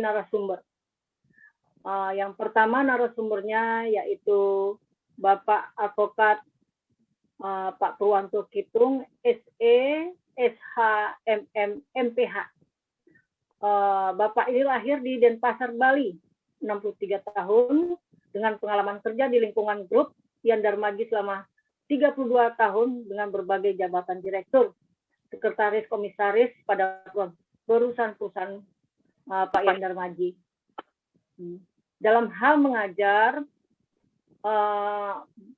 narasumber. Yang pertama narasumbernya yaitu Bapak Advokat Pak Purwanto Kitung, SE, SHMM, MPH. Bapak ini lahir di Denpasar, Bali, 63 tahun, dengan pengalaman kerja di lingkungan grup Yan Darmaji selama 32 tahun dengan berbagai jabatan direktur, sekretaris, komisaris pada perusahaan-perusahaan Pak Yan Darmaji. Dalam hal mengajar,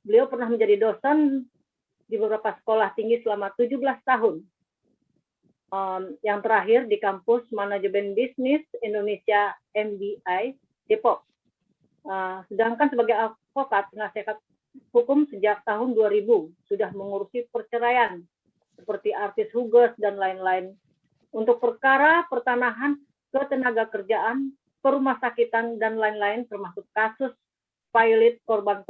beliau pernah menjadi dosen di beberapa sekolah tinggi selama 17 tahun. Yang terakhir di kampus Manajemen Bisnis Indonesia MBI Depok. Sedangkan sebagai advokat penasihat hukum sejak tahun 2000 sudah mengurusi perceraian seperti artis Huges dan lain-lain untuk perkara pertanahan, ketenaga kerjaan, perumasakitan dan lain-lain termasuk kasus pilot korban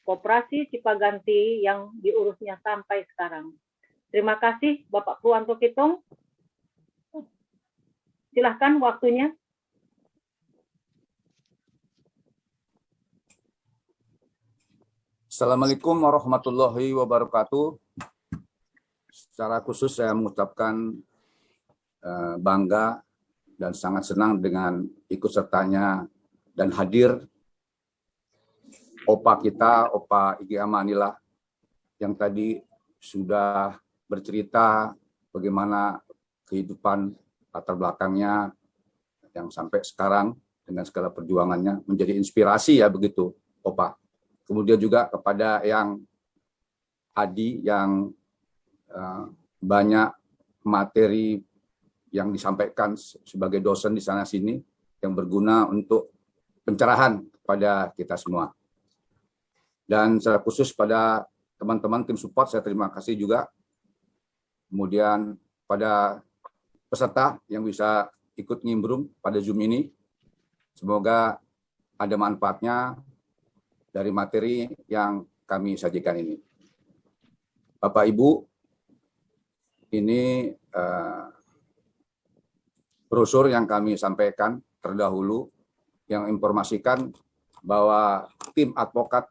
koperasi Cipaganti yang diurusnya sampai sekarang. Terima kasih Bapak Purwanto Kitung. Silahkan waktunya. Assalamualaikum warahmatullahi wabarakatuh. Secara khusus saya mengucapkan bangga dan sangat senang dengan ikut sertanya dan hadir Opa kita, Opa Igi Amanillah, yang tadi sudah bercerita bagaimana kehidupan latar belakangnya yang sampai sekarang dengan segala perjuangannya menjadi inspirasi ya begitu, Opa. Kemudian juga kepada yang Adi yang banyak materi yang disampaikan sebagai dosen di sana sini yang berguna untuk pencerahan kepada kita semua. Dan secara khusus pada teman-teman tim support saya terima kasih juga. Kemudian pada peserta yang bisa ikut nimbrung pada Zoom ini, semoga ada manfaatnya dari materi yang kami sajikan ini. Bapak Ibu, ini brosur yang kami sampaikan terdahulu yang informasikan bahwa tim advokat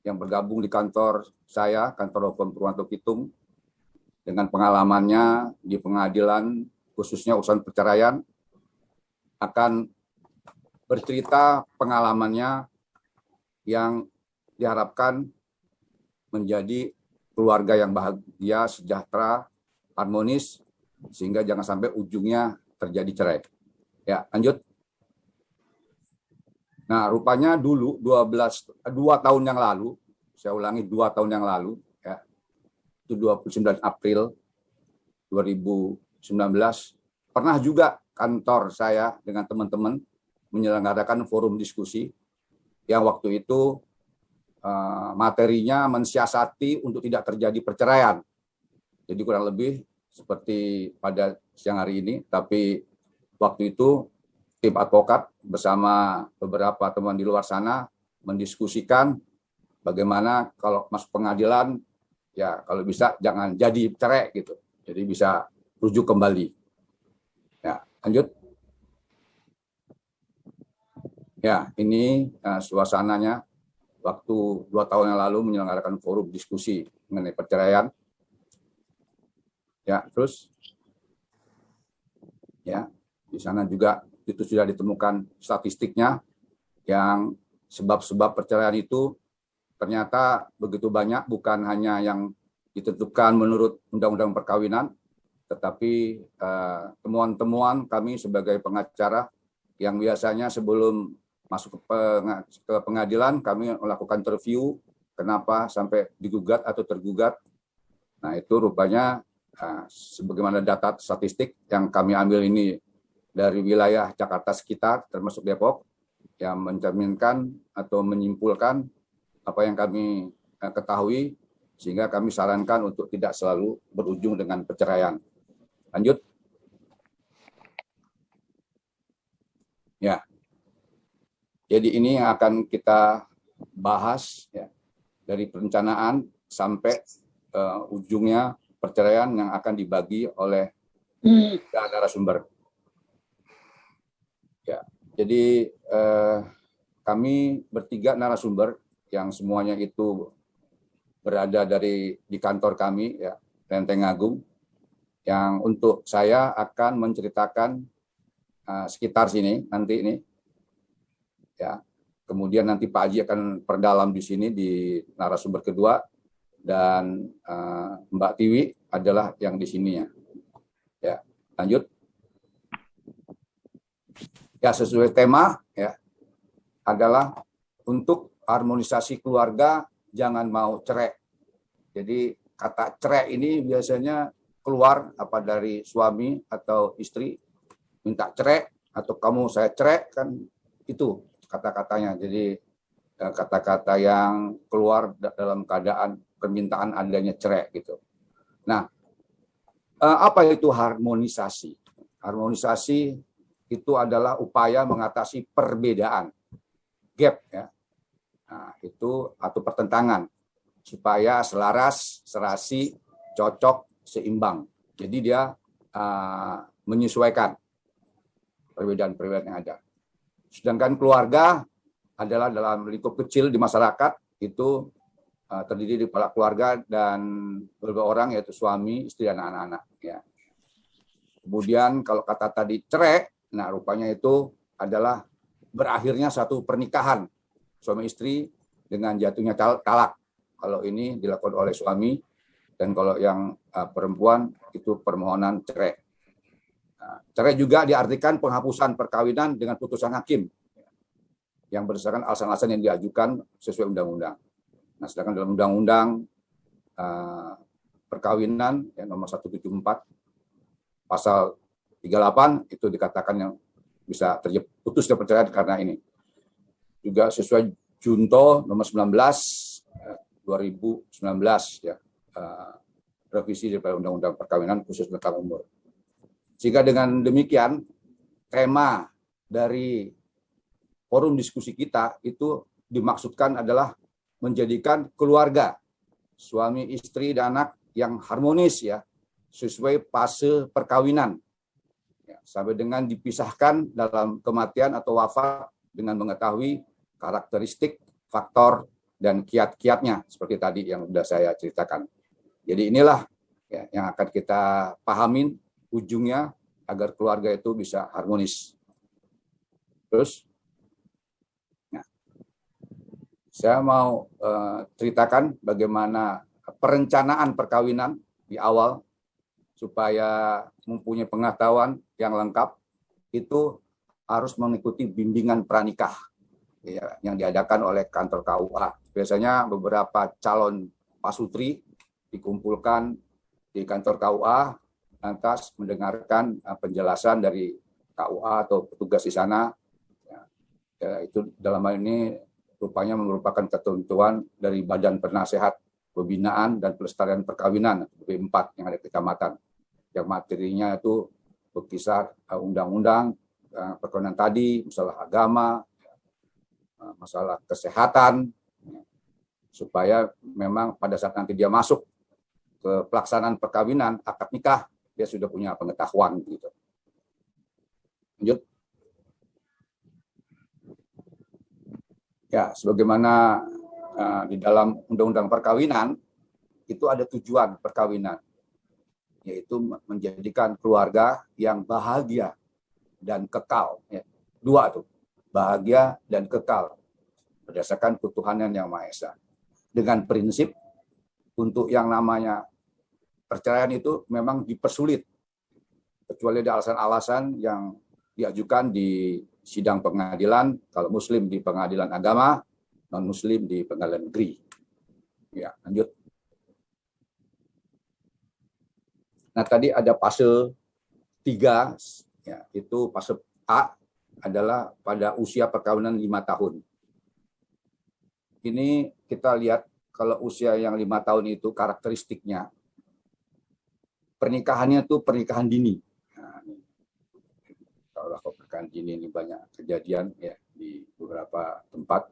yang bergabung di kantor saya, kantor hukum Purwanto Kitung, dengan pengalamannya di pengadilan, khususnya urusan perceraian, akan bercerita pengalamannya yang diharapkan menjadi keluarga yang bahagia, sejahtera, harmonis, sehingga jangan sampai ujungnya terjadi cerai. Ya, lanjut. Nah, rupanya dulu 2 tahun yang lalu, saya ulangi 2 tahun yang lalu, ya, itu 29 April 2019, pernah juga kantor saya dengan teman-teman menyelenggarakan forum diskusi yang waktu itu materinya mensiasati untuk tidak terjadi perceraian. Jadi kurang lebih seperti pada siang hari ini, tapi waktu itu tim advokat bersama beberapa teman di luar sana mendiskusikan bagaimana kalau masuk pengadilan, ya kalau bisa jangan jadi cerai gitu. Jadi bisa rujuk kembali. Ya, lanjut. Ya, ini suasananya waktu 2 tahun yang lalu menyelenggarakan forum diskusi mengenai perceraian. Ya, terus ya, di sana juga itu sudah ditemukan statistiknya yang sebab-sebab perceraian itu ternyata begitu banyak, bukan hanya yang ditentukan menurut Undang-Undang Perkawinan, tetapi temuan-temuan kami sebagai pengacara yang biasanya sebelum masuk ke pengadilan kami melakukan review kenapa sampai digugat atau tergugat. Nah, itu rupanya sebagaimana data statistik yang kami ambil ini dari wilayah Jakarta sekitar termasuk Depok yang mencerminkan atau menyimpulkan apa yang kami ketahui, sehingga kami sarankan untuk tidak selalu berujung dengan perceraian. Lanjut. Ya. Jadi ini yang akan kita bahas ya, dari perencanaan sampai ujungnya perceraian yang akan dibagi oleh narasumber. Ya, jadi kami bertiga narasumber yang semuanya itu berada di kantor kami, ya, Lenteng Agung, yang untuk saya akan menceritakan sekitar sini nanti ini, ya. Kemudian nanti Pak Haji akan perdalam di sini di narasumber kedua, dan Mbak Tiwi adalah yang di sininya. Ya, lanjut. Ya, sesuai tema, ya, adalah untuk harmonisasi keluarga, jangan mau cerai. Jadi kata cerai ini biasanya keluar apa dari suami atau istri minta cerai, atau kamu saya cerai, kan itu kata-katanya. Jadi kata-kata yang keluar dalam keadaan permintaan adanya cerai gitu. Nah, apa itu harmonisasi? Harmonisasi itu adalah upaya mengatasi perbedaan, gap, ya. Nah, itu atau pertentangan supaya selaras, serasi, cocok, seimbang. Jadi dia menyesuaikan perbedaan-perbedaan yang ada. Sedangkan keluarga adalah dalam lingkup kecil di masyarakat, itu terdiri dari kepala keluarga dan beberapa orang, yaitu suami, istri, dan anak-anak. Ya. Kemudian kalau kata tadi cerai, nah rupanya itu adalah berakhirnya satu pernikahan suami istri dengan jatuhnya talak. Kalau ini dilakukan oleh suami, dan kalau yang perempuan itu permohonan cerai. Nah, cerai juga diartikan penghapusan perkawinan dengan putusan hakim yang berdasarkan alasan-alasan yang diajukan sesuai undang-undang. Nah, sedangkan dalam undang-undang perkawinan ya, nomor 174 pasal 38 itu dikatakan yang bisa putus dan perceraian karena ini. Juga sesuai Junto nomor 19 2019, ya, revisi daripada undang-undang perkawinan khusus tentang umur. Sehingga dengan demikian tema dari forum diskusi kita itu dimaksudkan adalah menjadikan keluarga suami, istri, dan anak yang harmonis, ya, sesuai fase perkawinan, ya, sampai dengan dipisahkan dalam kematian atau wafat dengan mengetahui karakteristik, faktor, dan kiat-kiatnya seperti tadi yang sudah saya ceritakan. Jadi inilah, ya, yang akan kita pahamin ujungnya agar keluarga itu bisa harmonis. Terus, nah, saya mau ceritakan bagaimana perencanaan perkawinan di awal supaya mempunyai pengetahuan yang lengkap. Itu harus mengikuti bimbingan pranikah, ya, yang diadakan oleh kantor KUA. Biasanya beberapa calon pasutri dikumpulkan di kantor KUA, lantas mendengarkan penjelasan dari KUA atau petugas di sana. Ya, itu dalam hal ini rupanya merupakan ketentuan dari Badan Penasehat Pembinaan dan Pelestarian Perkawinan B4 yang ada di kecamatan, yang materinya itu berkisar undang-undang perkawinan tadi, masalah agama, masalah kesehatan, supaya memang pada saat nanti dia masuk ke pelaksanaan perkawinan, akad nikah, dia sudah punya pengetahuan gitu. Lanjut. Ya, sebagaimana di dalam undang-undang perkawinan itu ada tujuan perkawinan, yaitu menjadikan keluarga yang bahagia dan kekal. Ya. Dua tuh, bahagia dan kekal berdasarkan ketuhanan yang Maha Esa. Dengan prinsip untuk yang namanya perceraian itu memang dipersulit, kecuali ada alasan-alasan yang diajukan di sidang pengadilan, kalau muslim di pengadilan agama, non-muslim di pengadilan negeri. Ya, lanjut. Nah, tadi ada fase 3, ya, itu fase A adalah pada usia perkawinan 5 tahun. Ini kita lihat kalau usia yang 5 tahun itu karakteristiknya, pernikahannya tuh pernikahan dini. Nah, kalau pernikahan dini ini banyak kejadian, ya, di beberapa tempat,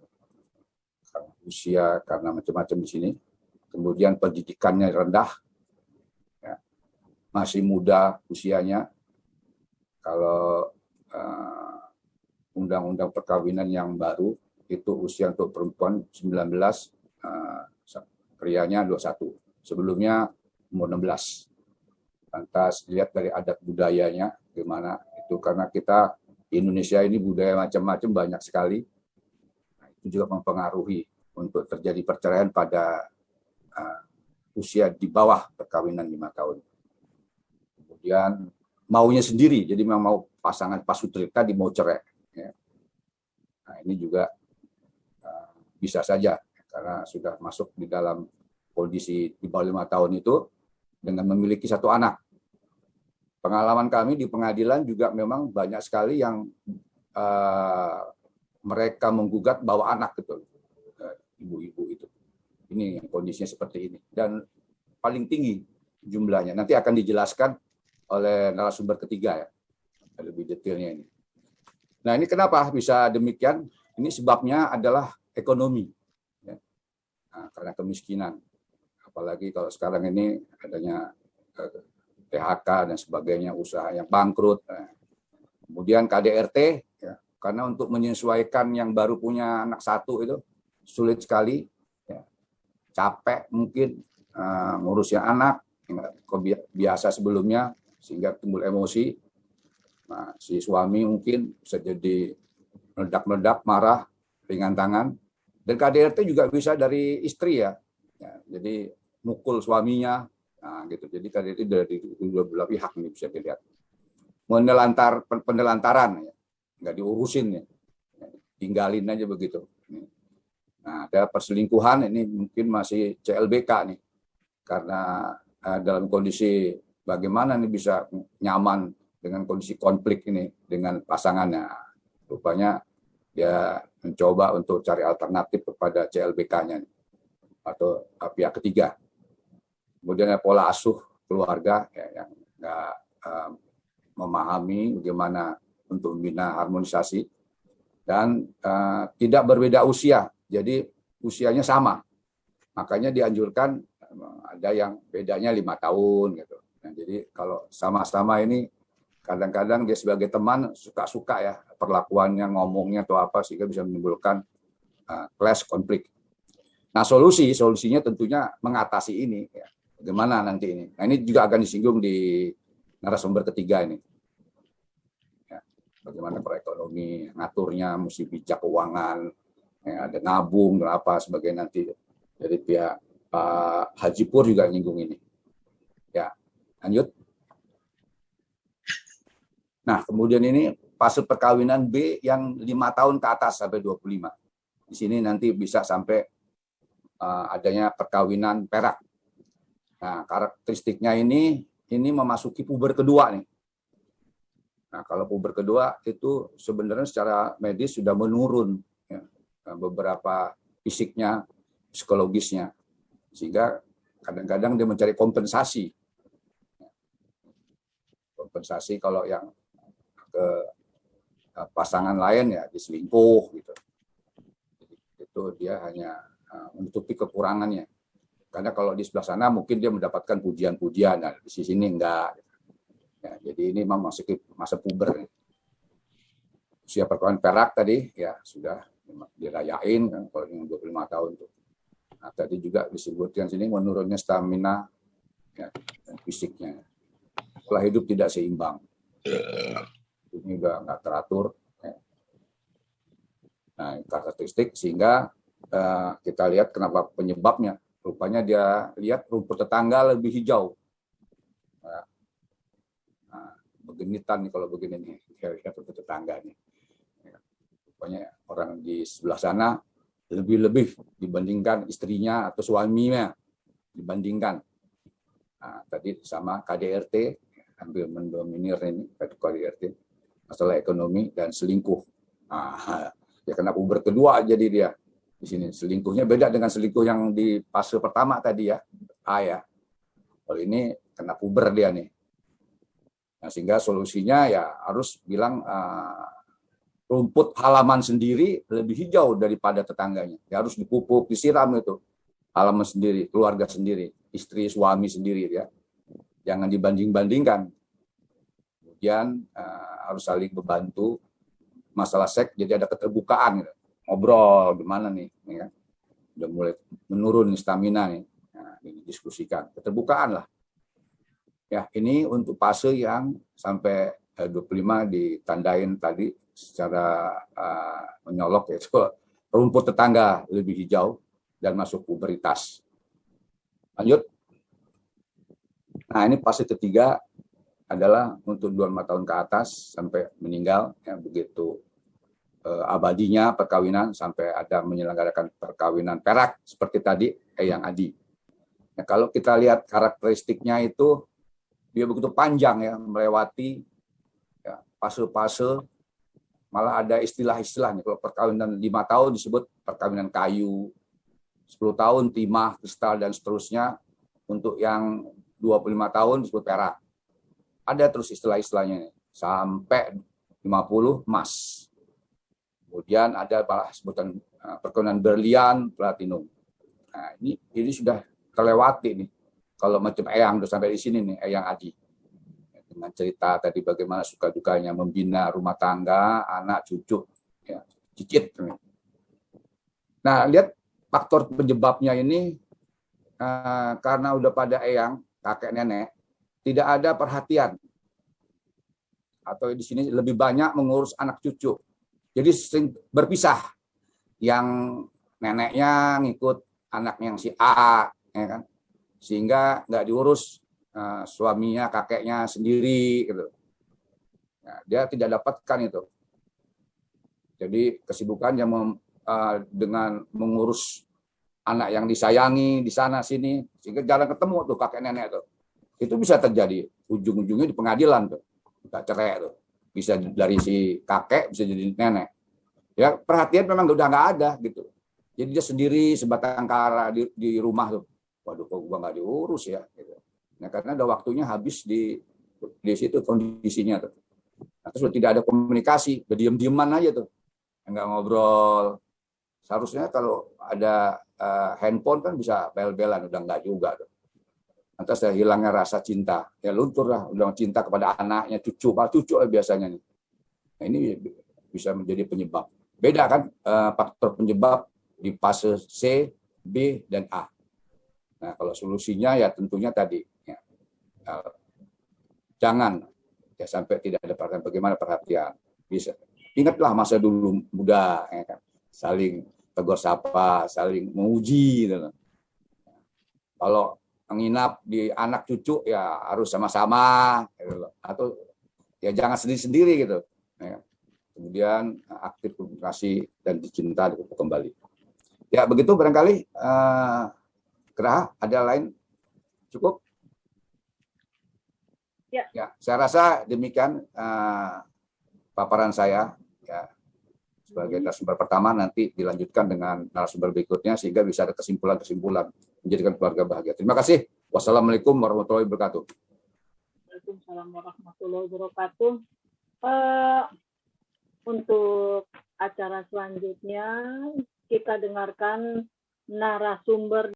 karena usia, karena macam-macam di sini. Kemudian pendidikannya rendah, ya, masih muda usianya. Kalau undang-undang perkawinan yang baru itu usia untuk perempuan 19, prianya 21. Sebelumnya umur 16. Lantas lihat dari adat budayanya gimana itu, karena kita di Indonesia ini budaya macam-macam banyak sekali. Nah, itu juga mempengaruhi untuk terjadi perceraian pada usia di bawah perkawinan 5 tahun. Kemudian maunya sendiri, jadi memang mau pasangan pasutri tadi mau cerai. Ya. Nah, ini juga bisa saja karena sudah masuk di dalam kondisi di bawah 5 tahun itu dengan memiliki 1 anak. Pengalaman kami di pengadilan juga memang banyak sekali yang mereka menggugat bawa anak gitu, ibu-ibu itu. Ini kondisinya seperti ini dan paling tinggi jumlahnya. Nanti akan dijelaskan oleh narasumber ketiga ya, lebih detailnya ini. Nah, ini kenapa bisa demikian? Ini sebabnya adalah ekonomi, ya. Nah, karena kemiskinan. Apalagi kalau sekarang ini adanya PHK dan sebagainya, usaha yang bangkrut. Nah, kemudian KDRT, ya, karena untuk menyesuaikan yang baru punya anak 1 itu sulit sekali, ya. Capek mungkin ngurusnya anak, biasa sebelumnya, sehingga timbul emosi. Nah, si suami mungkin bisa jadi meledak-meledak, marah, ringan tangan. Dan KDRT juga bisa dari istri ya, jadi mukul suaminya. Nah, gitu. Jadi KDRT dari dua belah pihak ini bisa dilihat. Penelantaran, ya. Nggak diurusin ya, tinggalin aja begitu. Nah, ada perselingkuhan, ini mungkin masih CLBK nih, karena dalam kondisi bagaimana nih bisa nyaman dengan kondisi konflik ini dengan pasangannya. Rupanya dia mencoba untuk cari alternatif kepada CLBK-nya atau pihak ketiga. Kemudian pola asuh keluarga ya, yang nggak memahami bagaimana untuk membina harmonisasi dan tidak berbeda usia, jadi usianya sama. Makanya dianjurkan ada yang bedanya 5 tahun gitu. Nah, jadi kalau sama-sama ini kadang-kadang dia sebagai teman suka-suka ya perlakuannya, ngomongnya atau apa, sehingga bisa menimbulkan clash, konflik. Nah, solusinya tentunya mengatasi ini ya. Bagaimana nanti ini? Nah, ini juga akan disinggung di narasumber ketiga ini. Ya, bagaimana perekonomi, ngaturnya, mesti bijak keuangan, ya, ada nabung dan apa sebagai nanti dari pihak Pak Haji Pur juga nyinggung ini. Ya, lanjut. Nah, kemudian ini fase perkawinan B yang 5 tahun ke atas sampai 25. Di sini nanti bisa sampai adanya perkawinan perak. Nah, karakteristiknya ini memasuki puber kedua nih. Nah, kalau puber kedua itu sebenarnya secara medis sudah menurun ya, beberapa fisiknya, psikologisnya, sehingga kadang-kadang dia mencari kompensasi. Kompensasi kalau yang ke pasangan lain ya diselingkuh gitu. Itu dia hanya menutupi kekurangannya. Karena kalau di sebelah sana mungkin dia mendapatkan pujian-pujian, nah di sini enggak. Ya, jadi ini memang masuk masa puber. Usia perkawinan perak tadi ya sudah dirayain kan, kalau yang 25 tahun tuh. Nah, tadi juga disebutkan sini menurunnya stamina ya, dan fisiknya. Pola hidup tidak seimbang. Ini udah nggak teratur. Ya. Nah, karakteristik sehingga kita lihat kenapa penyebabnya. Rupanya dia lihat rumput tetangga lebih hijau. Nah, beginitan nih kalau begini nih, lihat rumput tetangga nih. Rupanya orang di sebelah sana lebih dibandingkan istrinya atau suaminya dibandingkan. Nah, tadi sama KDRT hampir mendominir ini KDRT, masalah ekonomi dan selingkuh. Nah, ya kena puber kedua jadi dia. Di sini selingkuhnya beda dengan selingkuh yang di fase pertama tadi ya, A ya. Kalau ini kena puber dia nih. Nah, sehingga solusinya ya harus bilang rumput halaman sendiri lebih hijau daripada tetangganya. Ya harus dipupuk, disiram itu. Halaman sendiri, keluarga sendiri, istri, suami sendiri ya. Jangan dibanding-bandingkan. Kemudian harus saling membantu masalah seks, jadi ada keterbukaan gitu. Ngobrol gimana nih, ya kan? Udah mulai menurun stamina nih. Nah, ini diskusikan, keterbukaan lah. Ya, ini untuk fase yang sampai 25 ditandain tadi secara menyolok, yaitu rumput tetangga lebih hijau dan masuk pubertas. Lanjut. Nah, ini fase ketiga adalah untuk 25 tahun ke atas sampai meninggal, ya, begitu abadinya perkawinan sampai ada menyelenggarakan perkawinan perak seperti tadi Eyang Adi. Nah, kalau kita lihat karakteristiknya itu dia begitu panjang ya, melewati ya, fase-fase, malah ada istilah-istilahnya. Kalau perkawinan 5 tahun disebut perkawinan kayu, 10 tahun timah, kristal, dan seterusnya. Untuk yang 25 tahun disebut perak. Ada terus istilah-istilahnya sampai 50 emas. Kemudian ada sebutan perkawinan berlian, platinum. Nah, ini sudah terlewati nih. Kalau macam Eyang udah sampai di sini nih, Eyang Adi. Dengan cerita tadi bagaimana suka dukanya membina rumah tangga, anak, cucu, ya, cicit. Nah, lihat faktor penyebabnya ini karena udah pada Eyang, kakek nenek, tidak ada perhatian. Atau di sini lebih banyak mengurus anak cucu. Jadi berpisah. Yang neneknya ngikut anaknya yang si A, ya kan? Sehingga nggak diurus suaminya, kakeknya sendiri, gitu. Nah, dia tidak dapatkan itu. Jadi kesibukannya dengan mengurus anak yang disayangi di sana sini, sehingga jarang ketemu tuh kakek nenek tuh. Itu bisa terjadi ujung-ujungnya di pengadilan tuh, nggak cerai tuh. Bisa dari si kakek, bisa jadi nenek. Ya, perhatian memang udah nggak ada gitu. Jadi dia sendiri sebatang kara di rumah tuh. Waduh, kok gua nggak diurus ya. Gitu. Nah, karena ada waktunya habis di situ kondisinya tuh. Nah, terus tidak ada komunikasi, udah diem-dieman aja tuh, nggak ngobrol. Seharusnya kalau ada handphone kan bisa bel-belan, udah nggak juga tuh. Lantas saya hilangnya rasa cinta, ya luntur lah, udah cinta kepada anaknya, cucu lah biasanya nih. Nah, ini bisa menjadi penyebab. Beda kan faktor penyebab di fase C, B, dan A. Nah, kalau solusinya ya tentunya tadi, ya, jangan ya sampai tidak ada perhatian. Bagaimana perhatian? Bisa ingatlah masa dulu muda, ya kan? Saling tegur sapa, saling menguji. Gitu. Kalau menginap di anak cucu ya harus sama-sama, gitu. Atau ya jangan sendiri-sendiri gitu. Ya. Kemudian aktif komunikasi dan dicinta kembali. Ya begitu barangkali. Gerah, ada lain? Cukup? Ya, saya rasa demikian paparan saya. Ya, sebagai narasumber pertama, nanti dilanjutkan dengan narasumber berikutnya sehingga bisa ada kesimpulan-kesimpulan menjadikan keluarga bahagia. Terima kasih. Wassalamualaikum warahmatullahi wabarakatuh. Waalaikumsalam warahmatullahi wabarakatuh. Untuk acara selanjutnya kita dengarkan narasumber